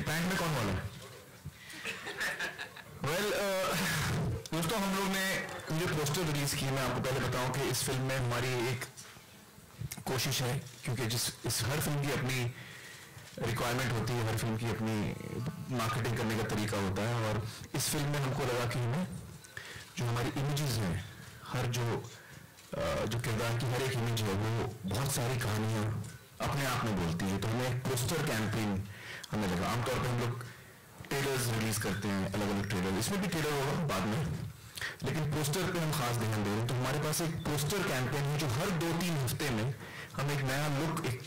Pant में कौन वाला है? वेल दोस्तों, हम लोग ने जो पोस्टर रिलीज की, मैं आपको पहले बताऊं कि इस फिल्म में हमारी एक कोशिश है, क्योंकि इस हर फिल्म की अपनी रिक्वायरमेंट होती है, हर फिल्म की अपनी मार्केटिंग करने का तरीका होता है, और इस फिल्म में हमको लगा कि हमें जो हमारी इमेजेस हैं, हर जो किरदार की हर एक इमेज है, वो बहुत सारी कहानियाँ अपने आप में बोलती है। तो हमें एक पोस्टर कैंपेन हमें लगा। आमतौर पर हम लोग ट्रेलर्स रिलीज करते हैं, अलग अलग ट्रेलर, इसमें भी ट्रेलर होगा बाद में, लेकिन पोस्टर पे हम खास ध्यान दे रहे हैं। तो हमारे पास एक पोस्टर कैंपेन है जो हर 2-3 हफ्ते में हम एक नया लुक, एक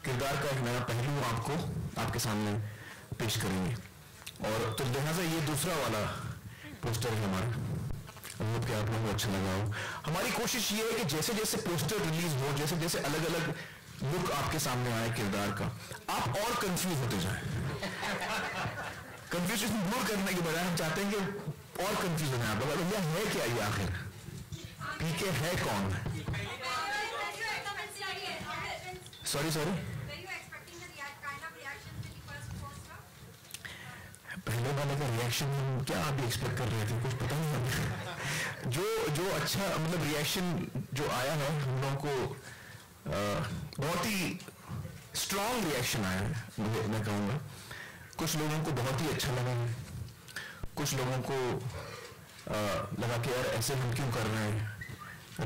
किरदार का एक नया पहलू आपके सामने पेश करेंगे। और तो लिहाजा ये दूसरा वाला पोस्टर है हमारा। होप कि आप लोगों को अच्छा लगा हो। हमारी कोशिश ये है कि जैसे जैसे पोस्टर रिलीज हो, जैसे जैसे अलग अलग लुक आपके सामने आए किरदार का, आप और कंफ्यूज होते जाएं। कंफ्यूजन दूर करने के बजाय हम चाहते हैं कि और कंफ्यूज हो जाए आप। भैया है क्या ये आखिर? पीके है कौन? सॉरी पहले वाले का रिएक्शन क्या आप एक्सपेक्ट कर रहे थे? कुछ पता नहीं हमें। जो अच्छा मतलब रिएक्शन जो आया है, हम लोगों को बहुत ही स्ट्रॉन्ग रिएक्शन आया है। मैं कहूँगा कुछ लोगों को बहुत ही अच्छा लगा है, कुछ लोगों को लगा कि यार ऐसे हम क्यों कर रहे हैं,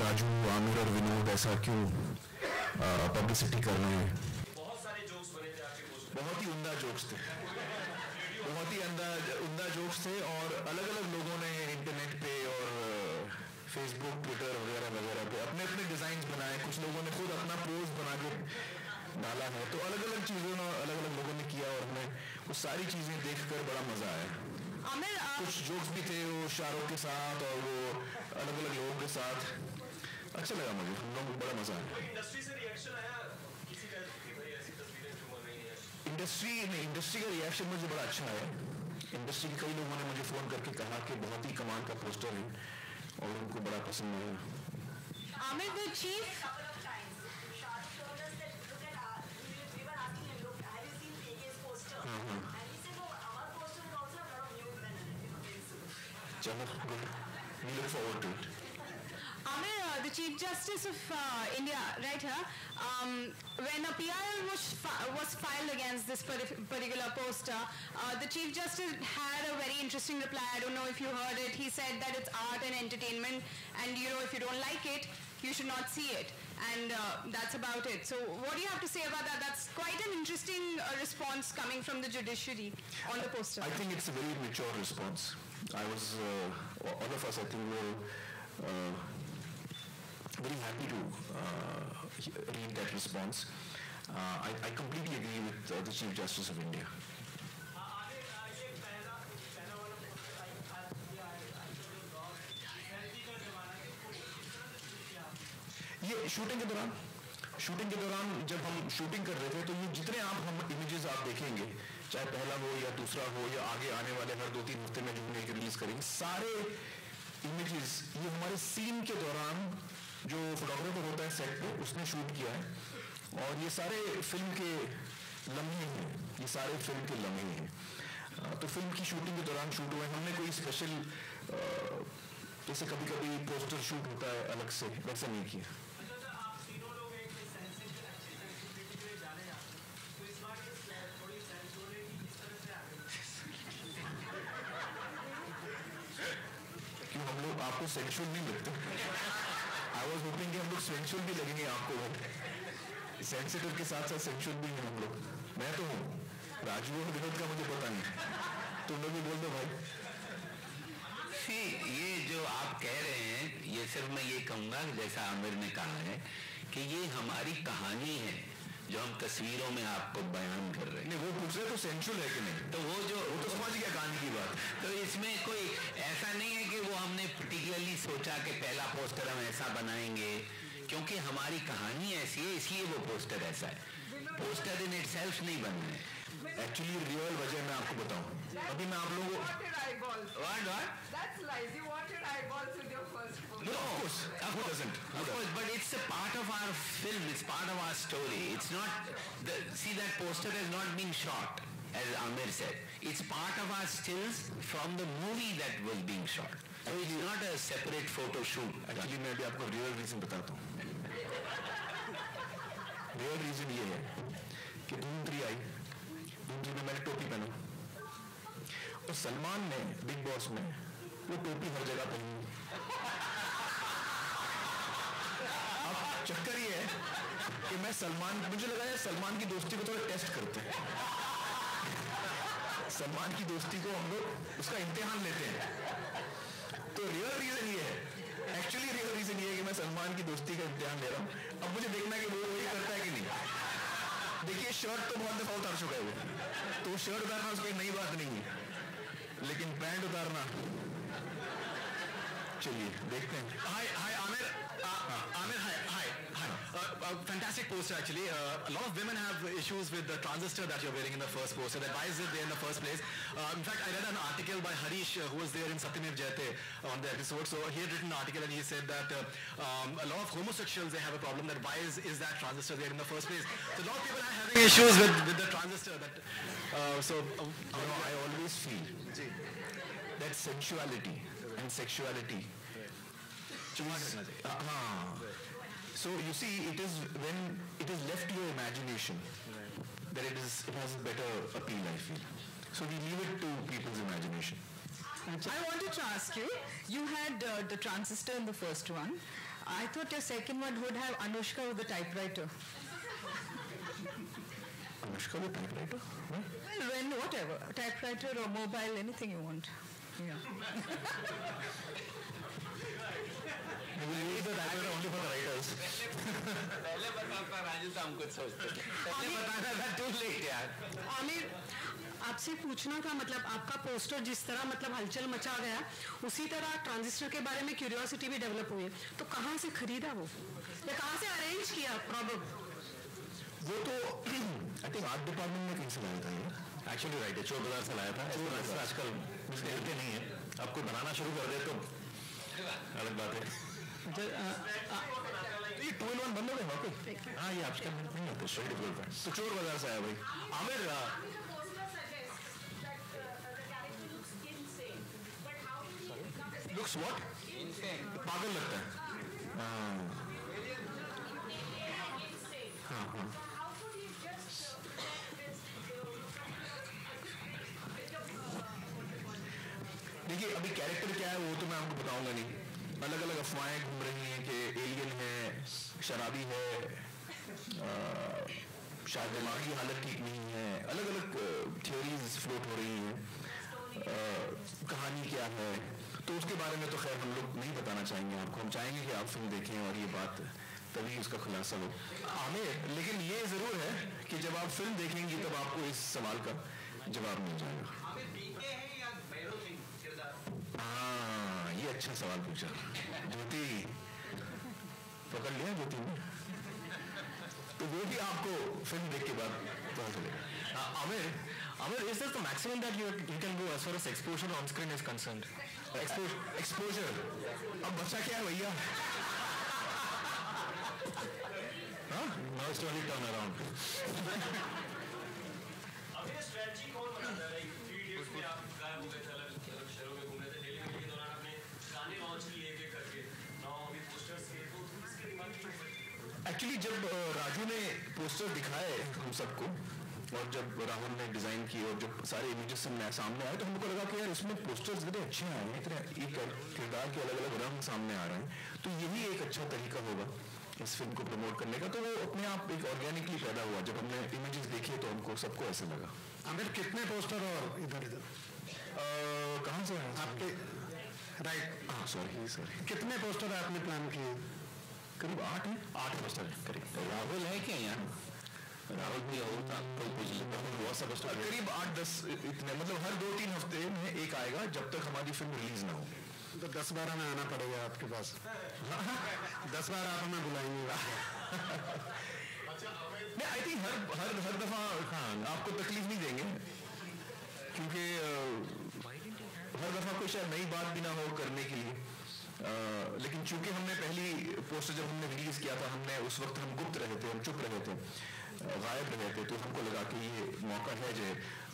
राजू, आमिर और विनोद ऐसा क्यों पब्लिसिटी कर रहे हैं। बहुत सारे जोक्स बने थे आपके पोस्ट में, बहुत ही उम्दा जोक्स थे, बहुत ही उम्दा जोक्स थे, और अलग अलग लोगों ने इंटरनेट पे और फेसबुक, ट्विटर वगैरह वगैरह पे अपने अपने डिजाइन बनाए। कुछ लोगों ने खुद अपना पोस्ट बना के डाला है। तो अलग अलग चीजों ने अलग अलग लोगों ने किया, और हमें वो सारी चीजें देखकर बड़ा मजा आया। कुछ जोक्स भी थे वो शाहरुख के साथ और वो अलग अलग लोगों के साथ। अच्छा लगा मुझे, हम लोगों को बड़ा मजा आया। इंडस्ट्री से रिएक्शन आया किसी का कि भाई ऐसी तस्वीरें क्यों बन रही हैं? इंडस्ट्री का रिएक्शन मुझे बड़ा अच्छा है। इंडस्ट्री के कई लोगों ने मुझे फोन करके कहा कि बहुत ही कमाल का पोस्टर है और उनको बड़ा पसंद आया। आमिर, the chief चलो, good. We look forward to it. Amir, the Chief Justice of India, right here, when a PR was filed against this particular poster, the Chief Justice had a very interesting reply. I don't know if you heard it. He said that it's art and entertainment, and if you don't like it, you should not see it. And that's about it. So what do you have to say about that? That's quite an interesting response coming from the judiciary on the poster. I think it's a very mature response. All of us, I think, were very happy to read that response. I completely agree with the Chief Justice of India. ये shooting के दौरान जब हम shooting कर रहे थे, तो ये जितने हम इमेजेस आप देखेंगे, चाहे पहला हो या दूसरा हो या आगे आने वाले हर 2-3 हफ्ते में जो हम रिलीज करेंगे, सारे इमेजेस ये हमारे सीन के दौरान जो फोटोग्राफर होता है सेट पे, उसने शूट किया है। और ये सारे फिल्म के लम्हे हैं, ये सारे फिल्म के लम्हे हैं। तो फिल्म की शूटिंग के दौरान शूट हुए। हमने कोई स्पेशल जैसे कभी कभी पोस्टर शूट होता है अलग से, वैसा नहीं किया। क्यों हम लोग आपको सेक्सुअल नहीं लगते? आई वॉज होपिंग कि हम लोग सेक्सुअल भी लगेंगे आपको। सेंसिटिव के साथ साथ सेक्सुअल भी हैं हम लोग। मैं तो हूँ, राजू और विनोद का मुझे पता नहीं, तुम लोग भी बोल दो भाई। ये जो आप कह रहे हैं, ये सिर्फ मैं ये कहूँगा कि जैसा आमिर ने कहा है कि ये हमारी कहानी है जो हम तस्वीरों में आपको बयान कर रहे हैं। नहीं, वो पूछ रहे तो सेंसुअल है कि नहीं, तो वो तो समझ गया कहानी की बात। तो इसमें कोई ऐसा नहीं है कि वो हमने पर्टिकुलरली सोचा कि पहला पोस्टर हम ऐसा बनाएंगे, क्योंकि हमारी कहानी ऐसी है इसलिए वो पोस्टर ऐसा है। पोस्टर इन इटसेल्फ नहीं बन रहे। एक्चुअली रियल वजह मैं आपको बताऊं, अभी मैं आप लोगों को That's lies. You wanted eyeballs with your first post. No, of course. Who doesn't? Of course, but it's a part of our film. It's part of our story. It's not. See, that poster has not been shot. as Amir said. It's part of our stills from the movie that was being shot. So it's not a separate photo shoot. Actually मैं अभी आपको real reason बताता हूँ. Real reason ये है कि धूम 3 आई, धूम 3 में मैंने टोपी पहना और सलमान ने बिग बॉस में वो टोपी हर जगह पहनी. अब चक्कर ये है कि मैं सलमान, मुझे लगा यार सलमान की दोस्ती को थोड़ा टेस्ट करते हैं. सलमान की दोस्ती को हम लोग उसका इम्तिहान लेते हैं. तो रियल रीजन ये है, एक्चुअली रियल रीजन ये है कि मैं सलमान की दोस्ती का इम्तिहान ले रहा हूँ. अब मुझे देखना है कि वो वही करता है कि नहीं. देखिए शर्ट तो बहुत दफा उतार चुका है वो, तो शर्ट उतारना उसको नई बात नहीं है, लेकिन पैंट उतारना, चलिए देखते हैं. Hi, Amir. Amir, hi. Fantastic poster actually. A lot of women have issues with the transistor that you're wearing in the first poster. That why is it there in the first place? In fact, I read an article by Harish who was there in Satyamev Jayate on the episode. So he had written an article and he said that a lot of homosexuals, they have a problem that why is that transistor there in the first place? So a lot of people are having issues with the transistor. I always feel that sensuality and sexuality. So you see, it is when it is left to your imagination that it has a better appeal, I feel. So we leave it to people's imagination. I wanted to ask you, you had the transistor in the first one. I thought your second one would have Anushka with the typewriter. Anushka with typewriter? Huh? Well, when whatever, typewriter or mobile, anything you want. Yeah. We will use the typewriter only for the writers. पहले बताता राजू तो हम कुछ सोचते थे. पहले बताना था too late यार. आमिर, आपसे पूछना था, मतलब आपका पोस्टर जिस तरह मतलब हलचल मचा गया, उसी तरह ट्रांजिस्टर के बारे में क्यूरियोसिटी भी डेवलप हुई है. तो कहाँ से खरीदा वो, या कहाँ से अरेंज किया प्रॉब्लम? वो तो आई थिंक आर्ट डिपार्टमेंट में कहीं से लाया था ये. Actually right, चोर बाजार से लाया था. ऐसे आजकल मिलते नहीं है. आपको बनाना शुरू कर दे तो अलग बात है. ये 2-in-1 बंद हो गए वाकई. हाँ ये आजकल नहीं होते, स्ट्रेट डिफिकल्ट है. तो चोर बाजार से आया भाई. Amir, looks what? पागल लगता है. देखिए अभी कैरेक्टर क्या है वो तो मैं आपको बताऊंगा नहीं. अलग अलग अफवाहें घूम रही हैं कि एलियन है, शराबी है, शायद दिमागी हालत ठीक नहीं है, अलग अलग थ्योरीज फ्लोट हो रही हैं. कहानी क्या है तो उसके बारे में तो खैर हम लोग नहीं बताना चाहेंगे आपको. हम चाहेंगे कि आप फिल्म देखें और ये बात तभी उसका खुलासा हो. आमिर, लेकिन ये जरूर है कि जब आप फिल्म देखेंगी तब आपको इस सवाल का जवाब मिल जाएगा. हाँ ये अच्छा सवाल पूछा. ज्योति पकड़ लिया ज्योति ने, तो वो भी आपको फिल्म देख के बाद पता चलेगा. Amir, is this the maximum that you can go as far as exposure on screen is concerned? Exposure. अब बच्चा क्या है भैया? Now it's only turn around. अभी ये स्ट्रेटजी कौन बनाता है? 3 days में आप गायब हो गए थे, अलग अलग शहरों में घूमे थे. दिल्ली में के दौरान आपने गाने लॉन्च किए एक-एक करके. नाउ अभी पोस्टर्स किए, तो इसके दिमाग में एक्चुअली जब राजू ने पोस्टर दिखाए हम सबको और जब राहुल ने डिजाइन किए और जब सारे इमेजेस सामने आए तो हमको लगा कि यार इसमें पोस्टर्स इतने अच्छे आए हैं, इतने एक किरदार के अलग अलग रंग सामने आ रहे हैं, तो यही एक अच्छा तरीका होगा इस फिल्म को प्रमोट करने का. तो वो अपने आप एक ऑर्गेनिकली पैदा हुआ. जब हमने इमेजेस देखे तो हमको सबको ऐसे लगा. आमिर, कितने पोस्टर और इधर कहाँ से हैं आपके? राइट, हाँ सॉरी कितने पोस्टर आपने प्लान किए? करीब 8 हैं. 8 पोस्टर हैं करीब. राहुल है क्या यहाँ? राहुल भी होता करीब 8-10 इतने, मतलब हर 2-3 हफ्ते में एक आएगा जब तक हमारी फिल्म रिलीज ना हो. तो 10-12 में आना पड़ेगा आपके पास. 10 बार आप हमें बुलाएंगे. नहीं आई थिंक हर दफा आपको तकलीफ नहीं देंगे, क्योंकि हर दफा कोई शायद नई बात भी ना हो करने के लिए. लेकिन चूंकि हमने पहली पोस्टर जब हमने रिलीज किया था, हमने उस वक्त हम गुप्त रहे थे, हम चुप रहे थे. गायब रहे थे, तो हमको लगा कि ये मौका है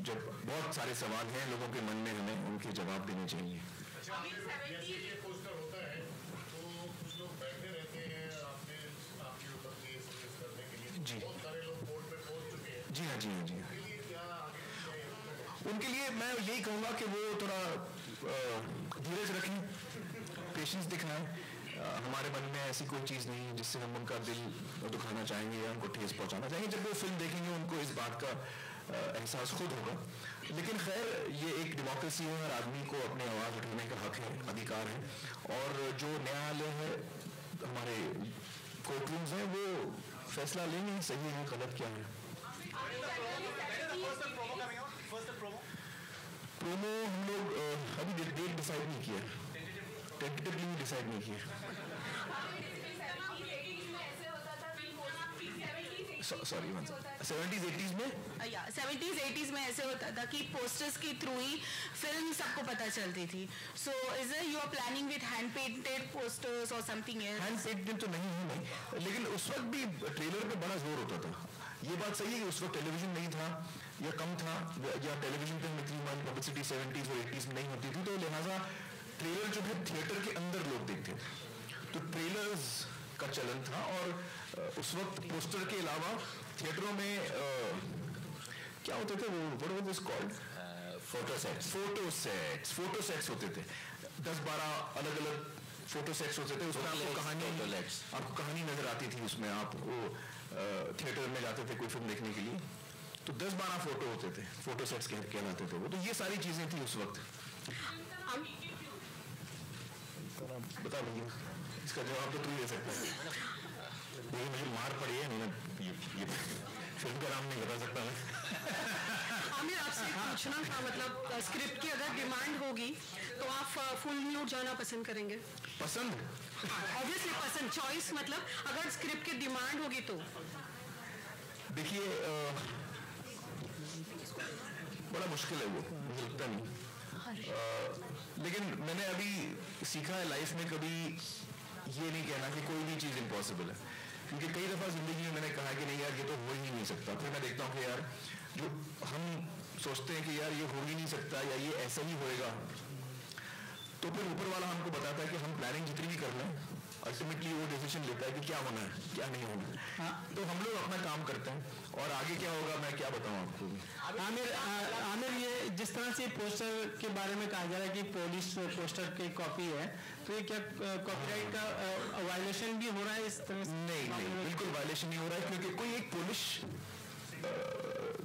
जब बहुत सारे सवाल हैं लोगों के मन में, हमें उनके जवाब देने चाहिए। ये पोस्टर होता है तो कुछ लोग बैठे रहते हैं आपके ऊपर केस करने के लिए, जी बहुत सारे लोग कोर्ट में पहुंच चुके हैं। जी हाँ, जी हाँ, जी हाँ। उनके लिए मैं यही कहूँगा कि वो थोड़ा धीरज रखें, पेशेंस दिखाएं। हमारे मन में ऐसी कोई चीज़ नहीं है जिससे हम उनका दिल दुखाना चाहेंगे या उनको ठेस पहुंचाना चाहेंगे। जब वो फिल्म देखेंगे उनको इस बात का एहसास खुद होगा। लेकिन खैर, ये एक डेमोक्रेसी है, हर आदमी को अपनी आवाज़ उठाने का हक है, अधिकार है, और जो न्यायालय है, हमारे कोर्ट रूम्स हैं, वो फैसला लेंगे सही है गलत क्या है। प्रोमो हम लोग अभी डेट डिसाइड नहीं किया, टेंटेटिवली डिसाइड नहीं किया। सॉरी 70s 80s में 70s 80s में ऐसे होता था कि पोस्टर्स के थ्रू ही फिल्म सबको पता चलती थी। So is you are planning with hand painted posters और समथिंग एल्स? हैंड पेंटेड तो नहीं है, लेकिन उस वक्त भी ट्रेलर पे बड़ा जोर होता था। ये बात सही है कि उस वक्त टेलीविजन नहीं था या कम था, या टेलीविजन पे इतनी पब्लिसिटी 70s और 80s में नहीं होती थी, तो लिहाजा ट्रेलर जो है थिएटर के अंदर लोग देखते थे, तो ट्रेलर्स का चलन था। और उस वक्त पोस्टर के अलावा थिएटरों में क्या होते थे, वो what was this called, photo sets होते थे। 10-12 अलग अलग फोटो सेट्स होते थे, उसमें आपको कहानी नजर आती थी। उसमें आप वो थिएटर में जाते थे कोई फिल्म देखने के लिए, तो 10-12 फोटो होते थे, फोटो सेट्स कहलाते थे वो। तो ये सारी चीजें थी उस वक्त। बता भैया, इसका जवाब तो तू ही दे सकता है। देखिए मुझे मार पड़ी है, मैंने ये फिल्म का नाम नहीं बता सकता मैं। आमिर, आपसे पूछना था, मतलब स्क्रिप्ट की अगर डिमांड होगी तो आप फुल न्यूड जाना पसंद करेंगे? पसंद ऑब्वियसली पसंद, चॉइस मतलब अगर स्क्रिप्ट की डिमांड होगी तो। देखिए बड़ा मुश्किल है वो, मुझे लगता नहीं। लेकिन मैंने अभी सीखा है लाइफ में, कभी ये नहीं कहना कि कोई भी चीज़ इम्पॉसिबल है, क्योंकि कई दफ़ा ज़िंदगी में मैंने कहा कि नहीं यार ये तो हो ही नहीं सकता। फिर मैं देखता हूँ कि यार जो हम सोचते हैं कि यार ये हो ही नहीं सकता या ये ऐसा ही होएगा, तो फिर ऊपर वाला हमको बताता है कि हम प्लानिंग जितनी भी कर लें, अल्टीमेटली वो डिसीजन लेता है कि क्या होना है क्या नहीं होना। हाँ, तो हम लोग अपना काम करते हैं, और आगे क्या होगा मैं क्या बताऊँ आपको। आमिर, ये जिस तरह से पोस्टर के बारे में कहा जा रहा है कि पुलिस पोस्टर की कॉपी है, तो ये क्या कॉपीराइट का वायलेशन भी हो रहा है इस तरह से? नहीं, बिल्कुल वायलेशन नहीं हो रहा है, क्योंकि कोई एक पुलिस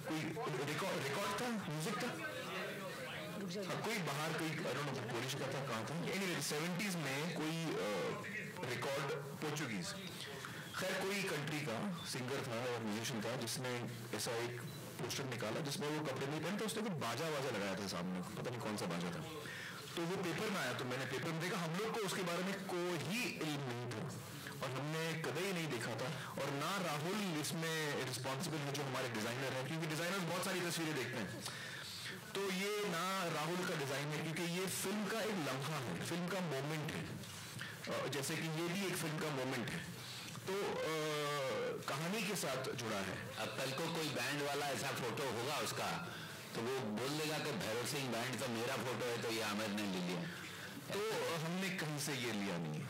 कोई रिकॉर्ड था, म्यूजिक था, कोई बाहर कोई पुलिस का था, कहाँ था, एनीवे 70s में कोई रिकॉर्ड पोर्चुगीज, खैर कोई कंट्री का सिंगर था और म्यूजिशियन था, जिसने ऐसा एक पोस्टर निकाला जिसमें वो कपड़े नहीं पहनते, उसने कोई बाजा लगाया था सामने, पता नहीं कौन सा बाजा था। तो वो पेपर में आया, तो मैंने पेपर में देखा, हम लोग को उसके बारे में कोई इल्म नहीं था और हमने कभी ही नहीं देखा था। और ना राहुल इसमें रिस्पॉन्सिबल है जो हमारे डिजाइनर हैं, क्योंकि डिजाइनर बहुत सारी तस्वीरें देखते हैं, तो ये ना राहुल का डिजाइन है, क्योंकि ये फिल्म का एक लम्हा है, फिल्म का मोमेंट है, जैसे कि ये भी एक फिल्म का मोमेंट है, तो कहानी के साथ जुड़ा है। अब कल को कोई बैंड वाला ऐसा फोटो होगा उसका, तो वो बोल देगा कि भैरव सिंह बैंड तो मेरा फोटो है, तो ये आमिर ने ले लिया। तो हमने कहीं से ये लिया नहीं है,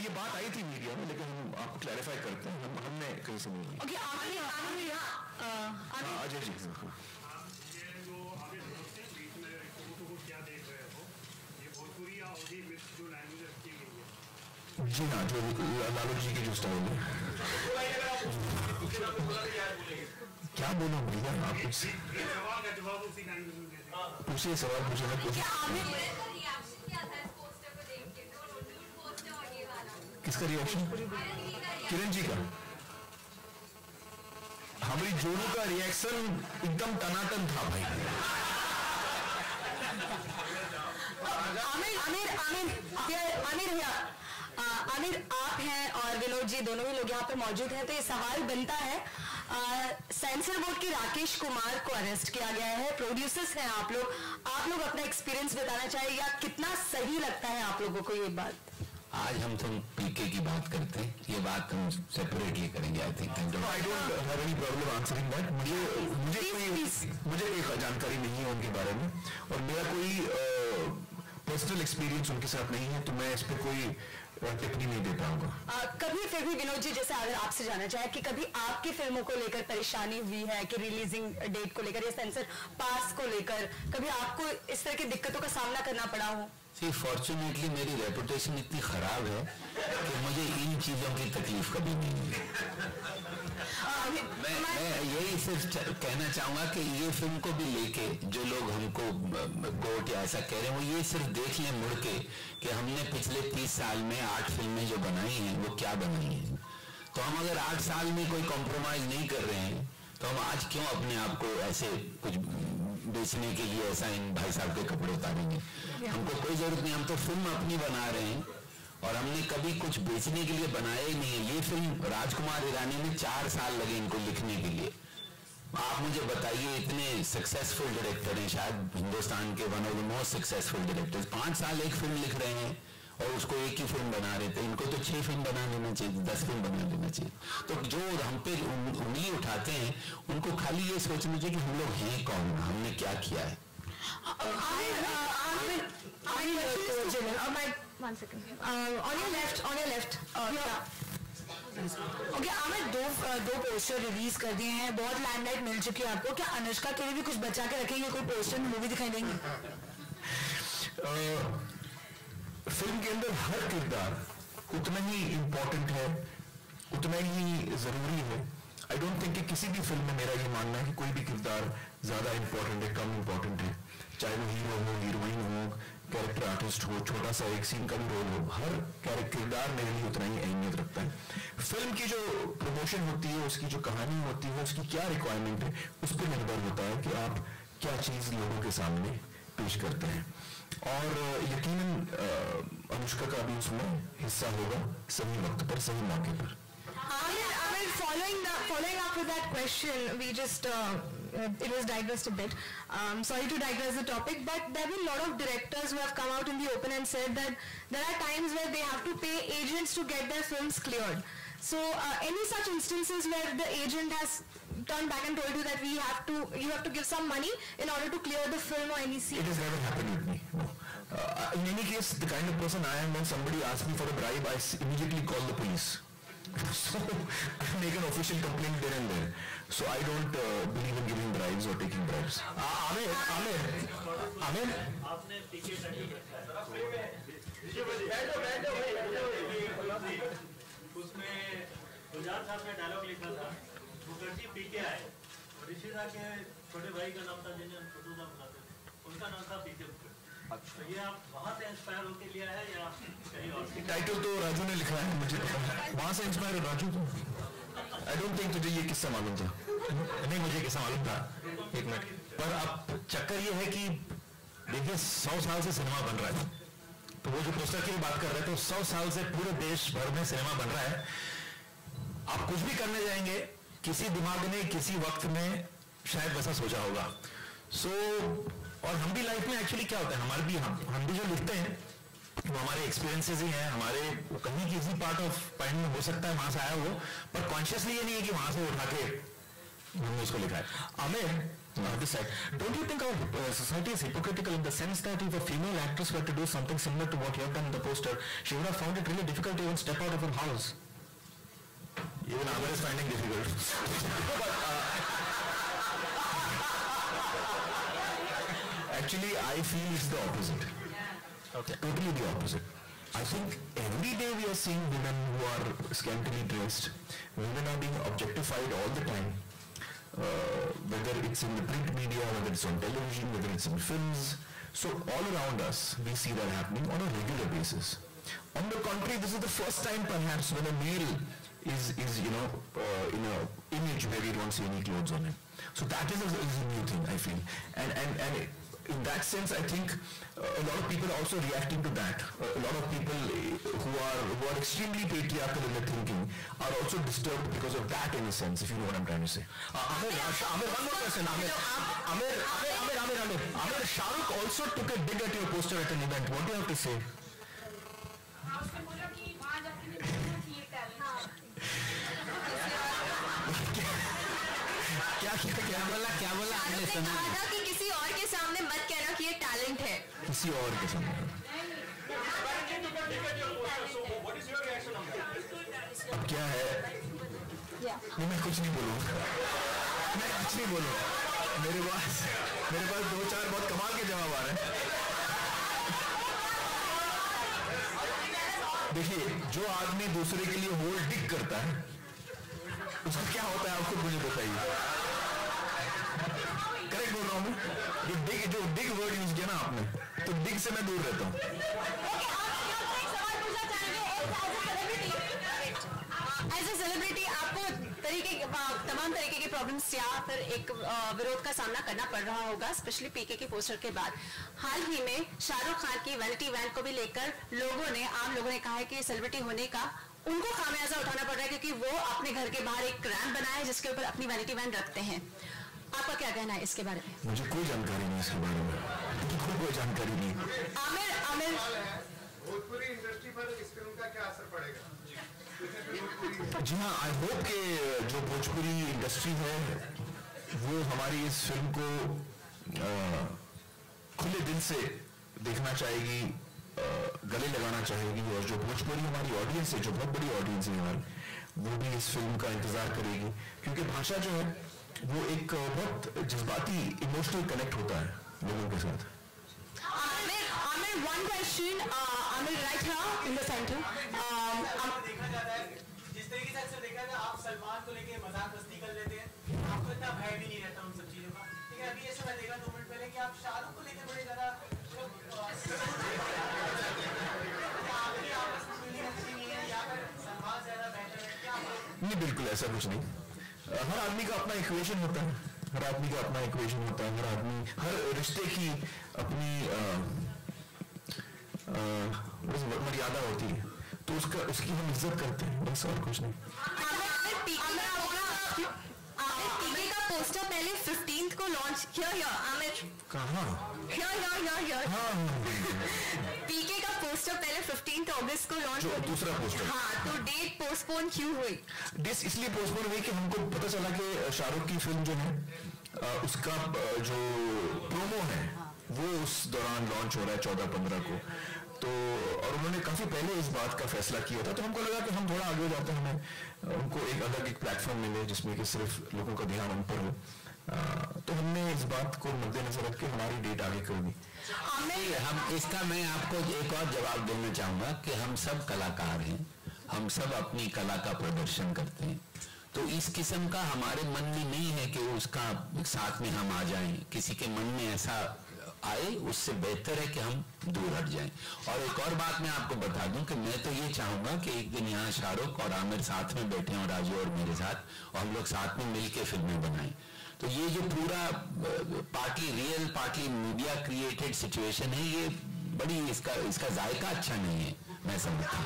ये बात आई थी मीडिया में, लेकिन हम आपको क्लैरिफाई करते हैं, हमने कहीं से नहीं लिया। ओके, अजय जी, जी हाँ, जो लालू जी की जो स्टाइल है, क्या बोलूं भैया, आप कुछ पूछिए, सवाल पूछे ना कुछ। किसका रिएक्शन? किरण जी का। हमारी जोड़ू का रिएक्शन एकदम टनाटन था भाई। आमिर, आप हैं और विनोद जी दोनों ही लोग यहाँ पे मौजूद हैं, तो ये सवाल बनता है, सेंसर बोर्ड के राकेश कुमार को अरेस्ट किया गया है, प्रोड्यूसर्स हैं आप लोग अपना एक्सपीरियंस बताना चाहिए, कितना सही लगता है आप लोगों को ये बात? आज हम तुम पीके की बात करते हैं, ये बात हम सेपरेटली करेंगे। I think I don't have any problem answering that. मुझे कोई जानकारी नहीं है उनके बारे में, और मेरा कोई पर्सनल एक्सपीरियंस उनके साथ नहीं है, तो मैं इस पर कोई टिप्पणी नहीं दे पाऊंगा। कभी फिर भी विनोद जी, जैसे अगर आपसे जानना चाहे कि कभी आपकी फिल्मों को लेकर परेशानी हुई है कि रिलीजिंग डेट को लेकर या सेंसर पास को लेकर कभी आपको इस तरह की दिक्कतों का सामना करना पड़ा हो? सी फॉर्चुनेटली मेरी रेपुटेशन इतनी खराब है कि मुझे इन चीजों की तकलीफ कभी नहीं हुई। मैं यही सिर्फ कहना चाहूंगा कि ये फिल्म को भी लेके जो लोग हमको कोर्ट या ऐसा कह रहे हैं, वो ये सिर्फ देख लें मुड़ के कि हमने पिछले 30 साल में 8 फिल्में जो बनाई हैं वो क्या बनाई हैं। तो हम अगर 8 साल में कोई कॉम्प्रोमाइज नहीं कर रहे हैं तो हम आज क्यों अपने आप को ऐसे कुछ बेचने के लिए ऐसा इन भाई साहब के कपड़े उतारेंगे? हमको कोई जरूरत नहीं, हम तो फिल्म अपनी बना रहे हैं और हमने कभी कुछ बेचने के लिए बनाया ही नहीं है। ये फिल्म राजकुमार हिरानी में 4 साल लगे इनको लिखने के लिए। आप मुझे बताइए, इतने सक्सेसफुल डायरेक्टर हैं, शायद हिंदुस्तान के one of the most successful directors, 5 साल एक फिल्म लिख रहे हैं और उसको एक ही फिल्म बना रहे थे। इनको तो 6 फिल्म बना लेना चाहिए, 10 फिल्म बना लेना चाहिए। तो जो हम पे उंगली उठाते हैं उनको खाली ये सोचना चाहिए कि हम लोग हैं कौन, हमने क्या किया है। One second. On your left. Okay, Aamir, दो पोस्टर रिलीज कर दिए हैं, बहुत लाइमलाइट मिल चुकी है आपको। क्या अनुष्का के लिए भी कुछ बचा के रखेंगे, कोई पोस्टर में मूवी दिखाई देंगे? फिल्म के अंदर हर किरदार उतना ही इम्पोर्टेंट है, उतना ही जरूरी है। आई डोंट थिंक कि किसी भी फिल्म में मेरा ये मानना है कि कोई भी किरदार ज्यादा इम्पोर्टेंट है, कम इम्पोर्टेंट है, चाहे वो हीरो हो, हीरोइन हो, कैरेक्टर आर्टिस्ट हो, छोटा सा एक सीन का भी रोल हो, हर किरदार मेरे लिए उतना ही अहमियत रखता है। फिल्म की जो प्रमोशन होती है, उसकी जो कहानी होती है, उसकी क्या रिक्वायरमेंट है, उस पर निर्भर होता है कि आप क्या चीज लोगों के सामने पेश करते हैं। और यकीनन अनुष्का का भी उसमें हिस्सा होगा, सही वक्त पर, सही मौके पर। Following up with that question, we just it was digressed a bit. Sorry to digress the topic, but there have been a lot of directors who have come out in the open and said that there are times where they have to pay agents to get their films cleared. So, any such instances where the agent has turned back and told you that you have to give some money in order to clear the film or any scene? It has never happened with me. No. In any case, the kind of person I am, when somebody asks me for a bribe, I immediately call the police. So I make an official complaint there and there. So I don't believe in giving bribes or taking bribes. Amir, आपने पीके title रखा है, उसमें गुलजार साहब ने dialogue लिखा था, मुखर्जी पीके आए और ऋषि दा के छोटे भाई का नाम था जिन्हें हम छोटू दा बुलाते थे, उनका नाम था पीके मुखर्जी। तो ये आप वहाँ से इंस्पायर होकर लिया है या कहीं और से? टाइटल तो राजू ने लिखा है, मुझे पता है, वहाँ से इंस्पायर राजू तो। आई डोंट थिंक तुझे ये किस्सा मालूम था। नहीं, मुझे किस्सा मालूम था, एक मिनट। पर अब चक्कर ये है कि देखिए 100 साल से सिनेमा बन रहा है, तो वो जो पोस्टर की बात कर रहे थे, 100 साल से पूरे देश भर में सिनेमा बन रहा है। आप कुछ भी करने जाएंगे, किसी दिमाग ने किसी वक्त में शायद वैसा सोचा होगा। और हम भी लाइफ में एक्चुअली क्या होता है, हमारे भी हम भी जो लिखते हैं वो हमारे एक्सपीरियंसेस ही हैं, हमारे कहीं किसी पार्ट ऑफ पॉइंट में हो सकता है वहां से आया हो, पर कॉन्शियसली ये नहीं है कि वहां से उठा के हमने उसको लिखा है। Aamir, this side, don't you think our society is hypocritical in the sense that if a female actress were to do something similar to what you have done in the poster, she would have found it really difficult to even step out of her house? Even Amir is finding difficult. Actually, I feel it's the opposite. Okay. Totally the opposite. I think every day we are seeing women who are scantily dressed. Women are being objectified all the time. Whether it's in the print media, whether it's on television, whether it's in films. So all around us, we see that happening on a regular basis. On the contrary, this is the first time perhaps when a male is in a image where we don't see any clothes on him. So that is a new thing, I feel. And in that sense, I think a lot of people are also reacting to that. A lot of people who are extremely patriarchal in their thinking are also disturbed because of that, in a sense, if you know what I'm trying to say. Amir, one more question. Amir, Shah Rukh also took a dig at your poster at an event. What do you have to say? क्या बोला आपने शाहरुख ने सुना? कहा था कि किसी और के सामने मत कहना कि ये टैलेंट है। किसी और के सामने अब क्या है? नहीं, मैं कुछ नहीं बोलूँगा, मैं कुछ नहीं बोलूँगा। मेरे पास 2-4 बहुत कमाल के जवाब आ रहे हैं। देखिए, जो आदमी दूसरे के लिए होल डिग करता है उसका क्या होता है आपको मुझे बताइए। करेक्ट बोल रहा हूँ मैं? जो डिग वर्ड यूज किया ना आपने, तो डिग से मैं दूर रहता हूँ। एज ए सेलिब्रिटी आपको तमाम तरीके के प्रॉब्लम्स या फिर एक विरोध का सामना करना पड़ रहा होगा, स्पेशली पीके के पोस्टर के बाद। हाल ही में शाहरुख खान की वैनिटी वैन को भी लेकर आम लोगों ने कहा है कि सेलिब्रिटी होने का उनको खामियाजा उठाना पड़ रहा है, क्योंकि वो अपने घर के बाहर एक रैंप बनाया है जिसके ऊपर अपनी वैनिटी वैन रखते हैं। आपका क्या कहना है इसके बारे में? मुझे कोई जानकारी नहीं इसके बारे में, कोई जानकारी नहीं। आमिर भोजपुरी इंडस्ट्री पर इस फिल्म का क्या असर पड़ेगा? जी हाँ, आई होप कि जो भोजपुरी इंडस्ट्री है वो हमारी इस फिल्म को खुले दिल से देखना चाहेगी, गले लगाना चाहेगी, और जो भोजपुरी हमारी ऑडियंस है, जो बहुत बड़ी ऑडियंस है हमारी, वो भी इस फिल्म का इंतजार करेगी, क्योंकि भाषा जो है वो एक बहुत जज्बाती इमोशनल कनेक्ट होता है लोगों के साथ। Amir, one question. Amir, right here in the center. देखा जाता है जिस तरीके से अक्सर देखा जाता है, आप सलमान को लेके मजाक मस्ती कर लेते हैं, आपको इतना भय भी नहीं रहता उन सब चीजों का। ठीक है, अभी ऐसा मैं देखा 2 मिनट पहले कि आप शाहरुख को लेकर बड़े ज्यादा नहीं, बिल्कुल ऐसा कुछ नहीं। हर आदमी का अपना इक्वेशन होता है, हर आदमी का अपना इक्वेशन होता है, हर रिश्ते की अपनी मर्यादा होती है, तो उसकी हम इज्जत करते हैं, बस और कुछ नहीं। पीके का पोस्टर पहले 15th को लॉन्च किया। आमिर कहाँ? पीके का पोस्टर पहले 15th अगस्त को लॉन्च, जो दूसरा पोस्टर, हाँ, तो डेट पोस्टपोन क्यों हुई? डेट इसलिए पोस्टपोन हुई कि हमको पता चला कि शाहरुख की फिल्म जो है उसका जो प्रोमो है वो उस दौरान लॉन्च हो रहा है 14-15 को, तो और उन्होंने काफी पहले इस बात का फैसला किया था, तो हमको लगा कि हम थोड़ा आगे हो जाते हैं, हमें उनको एक अलग एक प्लेटफॉर्म मिले जिसमें कि सिर्फ लोगों का ध्यान उन पर हो, तो हमने इस बात को मद्देनजर रख के हमारी डेट आगे कर दी। हम इसका मैं आपको एक और जवाब देना चाहूंगा कि हम सब कलाकार हैं, हम सब अपनी कला का प्रदर्शन करते हैं, तो इस किस्म का हमारे मन में नहीं है कि उसका साथ में हम आ जाएं। किसी के मन में ऐसा आए, उससे बेहतर है कि हम दूर हट जाएं। और एक और बात मैं आपको बता दूं कि मैं तो ये चाहूंगा कि एक दिन यहाँ शाहरुख और आमिर साथ में बैठे और राजू और मेरे साथ, और हम लोग साथ में मिलके फिल्में बनाएं। तो ये जो पूरा partly real partly media created situation है, ये बड़ी इसका जायका अच्छा नहीं है, मैं समझता हूँ।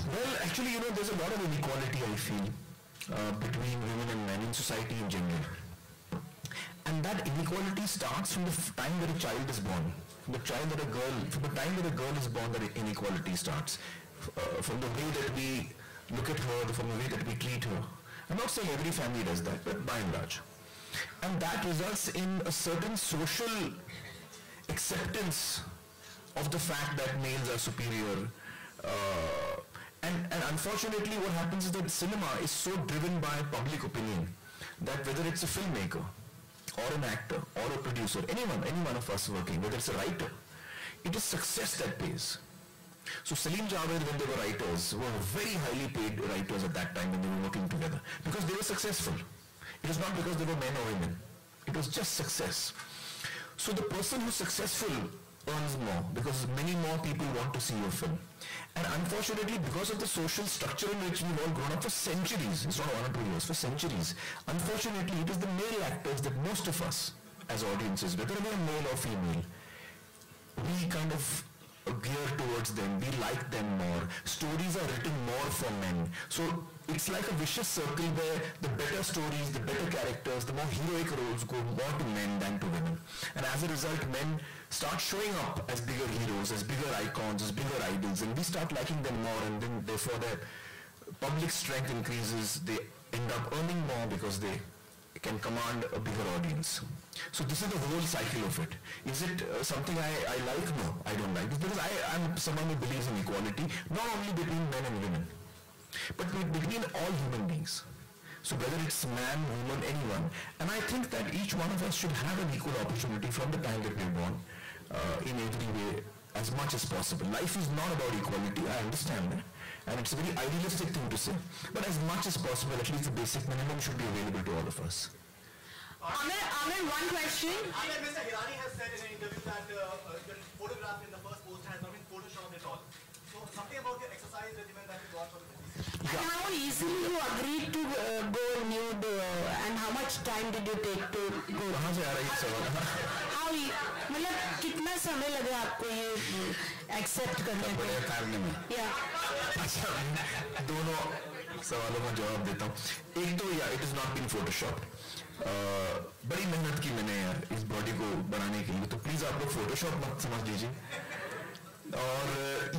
Well, actually, there's a lot of inequality, I feel, between women and men in society in general. And that inequality starts from the time that a child is born. From the time that a girl is born, that inequality starts. From the way that we look at her, from the way that we treat her. I'm not saying every family does that, but by and large. And that results in a certain social acceptance of the fact that males are superior. And unfortunately what happens is that cinema is so driven by public opinion that whether it's a filmmaker or an actor or a producer, any one of us working, whether it's a writer, it is success that pays. So Salim Javed, when they were writers, were very highly paid writers at that time when they were working together, because they were successful. It was not because they were men or women. It was just success. So the person who's successful earns more because many more people want to see your film. And unfortunately, because of the social structure in which we've all grown up for centuries, it's not 1 or 2 years, for centuries, unfortunately it is the male actors that most of us as audiences, whether we are male or female, we kind of gear towards them, we like them more, stories are written more for men, so it's like a vicious circle where the better stories, the better characters, the more heroic roles go more to men than to women, and as a result men start showing up as bigger heroes, as bigger icons, as bigger idols, and we start liking them more, and then therefore their public strength increases, they end up earning more because they can command a bigger audience. So this is the whole cycle of it. Is it something I like? No, I don't like it, because I'm someone who believes in equality, not only between men and women, but between all human beings. So whether it's man, woman, anyone, and I think that each one of us should have an equal opportunity from the time that we're born, in every way, as much as possible. Life is not about equality, I understand that, and it's a very idealistic thing to say, but as much as possible, at least the basic minimum should be available to all of us. Amir, one question. Amir, Mr. Hirani has said in an interview that the photograph in the first poster has not been photoshopped at all. So something about the exercise regimen that you got for the movie. And how easily you agreed to go nude, and how much time did you take to go? कहाँ से आ रहा है ये सवाल? मतलब कितना समय लगा आपको ये एक्सेप्ट करने में? बड़े कारण में। या अच्छा, दोनों सवालों का जवाब देता हूँ। एक तो या it is not been photoshopped, बड़ी मेहनत की मैंने यार इस बॉडी को बनाने के लिए, तो प्लीज आप लोग फोटोशॉप मत समझ लीजिए। और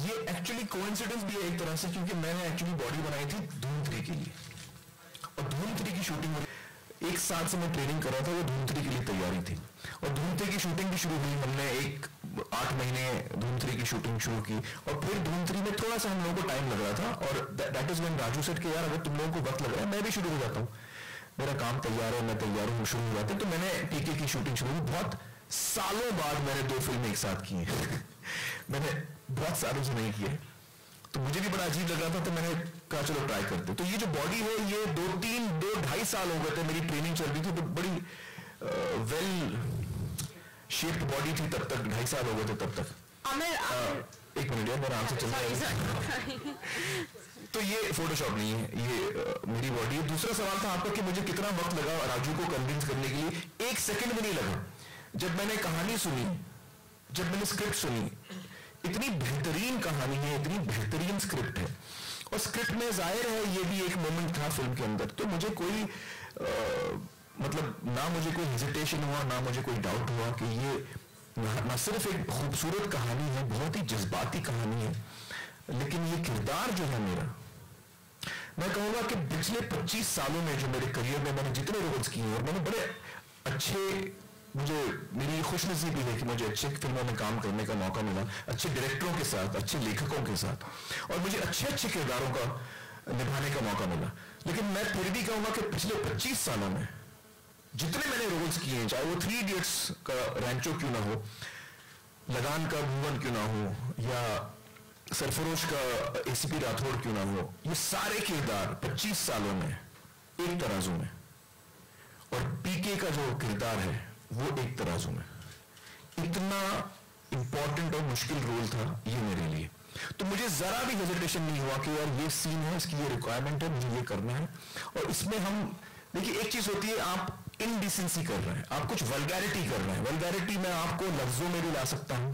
ये एक्चुअली कोइंसिडेंस भी है एक तरह से, क्योंकि मैंने एक्चुअली बॉडी बनाई थी धूम 3 के लिए, और धूम 3 की शूटिंग 1 साल से मैं ट्रेनिंग कर रहा था, वो धूम 3 के लिए तैयारी थी, और धूम 3 की शूटिंग भी शुरू हुई, हमने 8 महीने धूम 3 की शूटिंग शुरू की, और फिर धूम 3 में थोड़ा सा हम लोगों को टाइम लग रहा था, और that is when Raju said कि यार अगर तुम लोगों को वक्त लग रहा है मैं भी शुरू हो जाता हूँ, मेरा काम तैयार है, मैं तैयार हूँ, शुरू हो जाते हैं। तो मैंने पीके की शूटिंग शुरू की, बहुत सालों बाद मैंने 2 फिल्में एक साथ की हैं मैंने बहुत सालों से नहीं किए, तो मुझे भी बड़ा अजीब लग रहा था, तो मैंने कहा चलो ट्राई करते। तो ये जो बॉडी है ये 2-2.5 साल हो गए थे, मेरी ट्रेनिंग चल रही थी, तो बड़ी वेल शेप्ड बॉडी थी तब तक, 2.5 साल हो गए थे तब तक। एक मिनट यार, मेरा आंसर चल रहा है। तो ये फोटोशॉप नहीं है, ये मेरी बॉडी है। दूसरा सवाल था आपका कि मुझे कितना वक्त लगा राजू को कन्विंस करने के लिए। 1 सेकंड भी नहीं लगा। जब मैंने कहानी सुनी, जब मैंने स्क्रिप्ट सुनी, इतनी बेहतरीन कहानी है, इतनी बेहतरीन स्क्रिप्ट है, और स्क्रिप्ट में जाहिर है ये भी एक मोमेंट था फिल्म के अंदर, तो मुझे कोई मतलब ना मुझे कोई हेजिटेशन हुआ, ना मुझे कोई डाउट हुआ कि ये ना सिर्फ एक खूबसूरत कहानी है, बहुत ही जज्बाती कहानी है, लेकिन ये किरदार जो है मेरा, मैं कहूँगा कि पिछले 25 सालों में जो मेरे करियर में मैंने जितने रोल्स किए हैं, और मैंने बड़े अच्छे, मुझे मेरी खुशनसीबी है कि मुझे अच्छे फिल्मों में काम करने का मौका मिला, अच्छे डायरेक्टरों के साथ, अच्छे लेखकों के साथ, और मुझे अच्छे अच्छे किरदारों का निभाने का मौका मिला। लेकिन मैं फिर भी कहूँगा कि पिछले 25 सालों में जितने मैंने रोल्स किए हैं, चाहे वो 3 इडियट्स का रैंचो क्यों ना हो, लगान का भुवन क्यों ना हो, या सरफरोश का एसीपी राठौड़ क्यों ना हो, ये सारे किरदार 25 सालों में एक तराजू में, और पीके का जो किरदार है वो एक तराजू में। इतना इंपॉर्टेंट और मुश्किल रोल था ये मेरे लिए, तो मुझे जरा भी हेजिटेशन नहीं हुआ कि यार ये सीन है, इसकी ये रिक्वायरमेंट है, मुझे ये करना है। और इसमें हम देखिए, एक चीज होती है आप इनडिसेंसी कर रहे हैं, आप कुछ वल्गैरिटी कर रहे हैं। वल्गैरिटी मैं आपको लफ्जों में भी ला सकता हूं,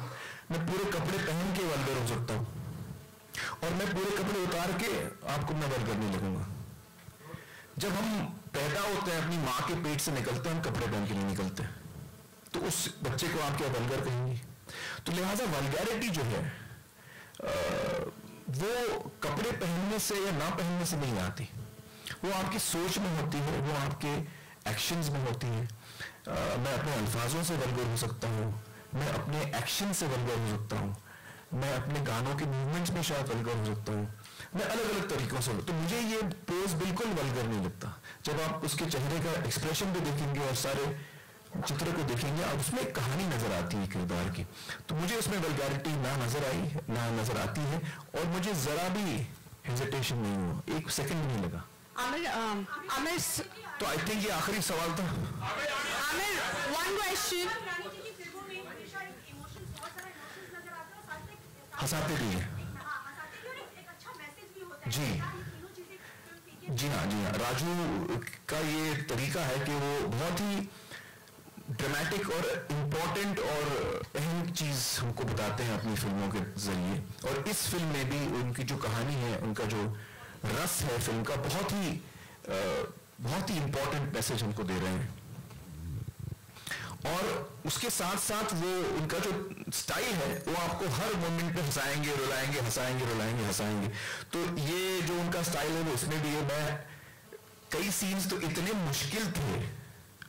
मैं पूरे कपड़े पहन के वल्गर हो सकता हूं, और मैं पूरे कपड़े उतार के आपको मैं वल्गर नहीं लगूंगा। जब हम पैदा होते हैं, अपनी माँ के पेट से निकलते हैं, हम कपड़े पहन के नहीं निकलते, तो उस बच्चे को आप क्या वल्गर कहेंगे? तो लिहाजा वल्गैरिटी जो है वो कपड़े पहनने से या ना पहनने से नहीं आती, वो आपकी सोच में होती है, वो आपके एक्शंस में होती है। मैं अपने अल्फाजों से वल्गर हो सकता हूँ, मैं अपने एक्शन से वल्गर हो सकता हूँ, मैं अपने गानों के मूवमेंट्स में शायद वल्गर हो सकता हूँ, मैं अलग अलग तरीकों से। तो मुझे ये पोज बिल्कुल वल्गर नहीं लगता। जब आप उसके चेहरे का एक्सप्रेशन भी देखेंगे और सारे चित्र को देखेंगे, आप उसमें एक कहानी नजर आती है किरदार की, तो मुझे उसमें वल्गैरिटी ना नजर आई, ना नजर आती है, और मुझे जरा भी हेजिटेशन नहीं हुआ, 1 सेकंड नहीं लगा। आमिर, तो आई थिंक ये आखिरी सवाल था। Aamir, one question. हंसाते भी हैं जी, जी हाँ, जी हाँ। राजू का ये तरीका है कि वो बहुत ही ड्रामेटिक और इम्पोर्टेंट और अहम चीज हमको बताते हैं अपनी फिल्मों के जरिए, और इस फिल्म में भी उनकी जो कहानी है, उनका जो रस है फिल्म का, बहुत ही इम्पोर्टेंट मैसेज हमको दे रहे हैं। और उसके साथ साथ वो उनका जो स्टाइल है वो आपको हर मोमेंट पे हंसाएंगे रुलाएंगे, हंसाएंगे रुलाएंगे हंसाएंगे। तो ये जो उनका स्टाइल है वो इसमें भी है। मैं कई सीन्स तो इतने मुश्किल थे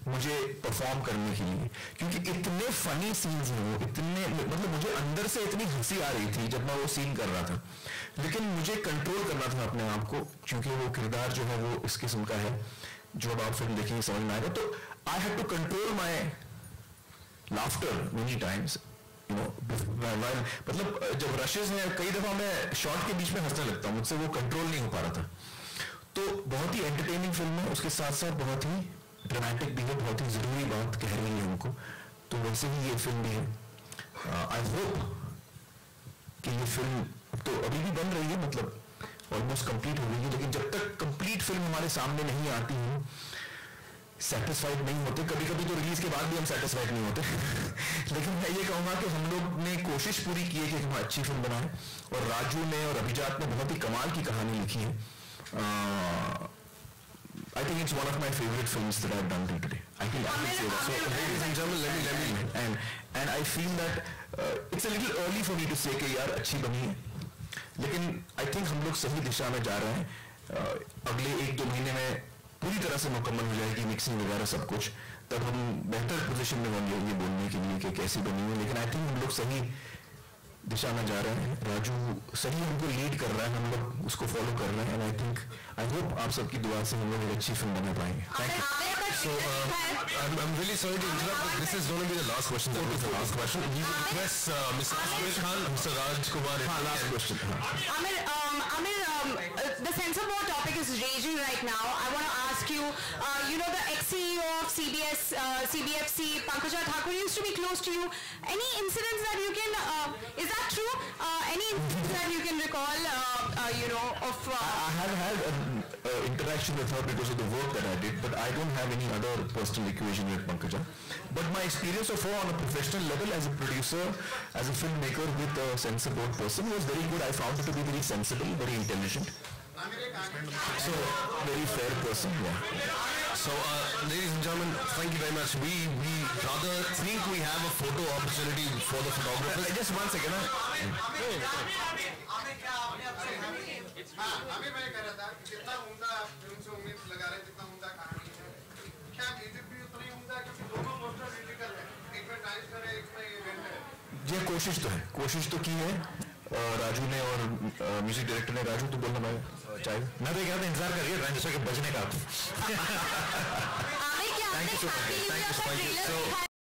मुझे परफॉर्म करने के लिए, क्योंकि इतने फनी सीन्स हैं वो, इतने मतलब मुझे अंदर से इतनी हंसी आ रही थी जब मैं वो सीन कर रहा था, लेकिन मुझे कंट्रोल करना था अपने आप को, क्योंकि वो किरदार जो है वो इस किस्म का है जो अब आप फिल्म देखेंगे समझ में आएगा। तो I had to control my laughter many times, you know, मतलब जब रशेस हैं कई दफा मैं शॉट के बीच में हंसने लगता हूँ, मुझसे वो कंट्रोल नहीं हो पा रहा था। तो बहुत ही एंटरटेनिंग फिल्म है, उसके साथ साथ बहुत ही ड्रामेटिक भी है, बहुत ही जरूरी बात कह रही है हमको, तो वैसे ही ये फिल्म भी है। आई होप कि ये फिल्म तो अभी भी बन रही है, मतलब ऑलमोस्ट कंप्लीट हो गई है, लेकिन जब तक कंप्लीट फिल्म हमारे सामने नहीं आती है सेटिस्फाइड नहीं होते। कभी कभी तो रिलीज के बाद भी हम सेटिस्फाइड नहीं होते लेकिन मैं ये कहूँगा कि हम लोग ने कोशिश पूरी की है कि हम अच्छी फिल्म बनाएं, और राजू ने और अभिजात ने बहुत ही कमाल की कहानी लिखी है। I think it's one of my favorite films that I've done till today. I can say that. So, ladies and gentlemen, let me and I feel that it's a little early for me to say कि यार अच्छी बनी है, लेकिन I think हम लोग सही दिशा में जा रहे हैं। अगले 1-2 महीने में पूरी तरह से मुकम्मल हो जाएगी मिक्सिंग वगैरह सब कुछ, तब हम बेहतर पोजीशन में होंगे ये बोलने के लिए कि कैसी बनी है। लेकिन आई थिंक हम लोग सही दिशा में जा रहे हैं, राजू सही हमको लीड कर रहा है, हम लोग उसको फॉलो कर रहे हैं, एंड आई होप आप सबकी दुआ से हम लोग एक अच्छी फिल्म बना पाएंगे। Thank you. So I'm really sorry to interrupt, but this is going to be the last question. That was the last question. We will request Mr. Asghar Khan, Mr. Raj Kumar. Last question. Amir, the censor board topic is raging right now. I want to ask you, you know, the ex-CEO of CBFC, Pankaj Thakur, used to be close to you. Any incidents that you can, is that true? Any incidents that you can recall, you know, of... I have had interaction with her because of the work that I did, but I don't have any other personal equation with Pankaja. But my experience of her on a professional level as a producer, as a filmmaker with a censor board person was very good. I found her to be very sensible, very intelligent. So, very fair person, yeah. So, ladies and gentlemen, thank you very much. We rather think we have a photo opportunity for the photographers. Just one second. हमें मैं कह रहा था कि जितना उम्दा film से उम्मीद लगा रहे, जितना उम्दा कहानी है, क्या म्यूजिक भी उतना ही उम्दा है, क्योंकि दोनों पोस्टर म्यूजिकल है, एक में डांस करे, एक में इवेंट है। ये कोशिश तो है, कोशिश तो की है राजू ने, और म्यूजिक डायरेक्टर ने। राजू तो बोलना मैं चाहे मैं तो क्या इंतजार करिए ट्रांजिस्टर के बजने का। Amir, क्या आपने हैप्पी न्यू ईयर का ट्रेलर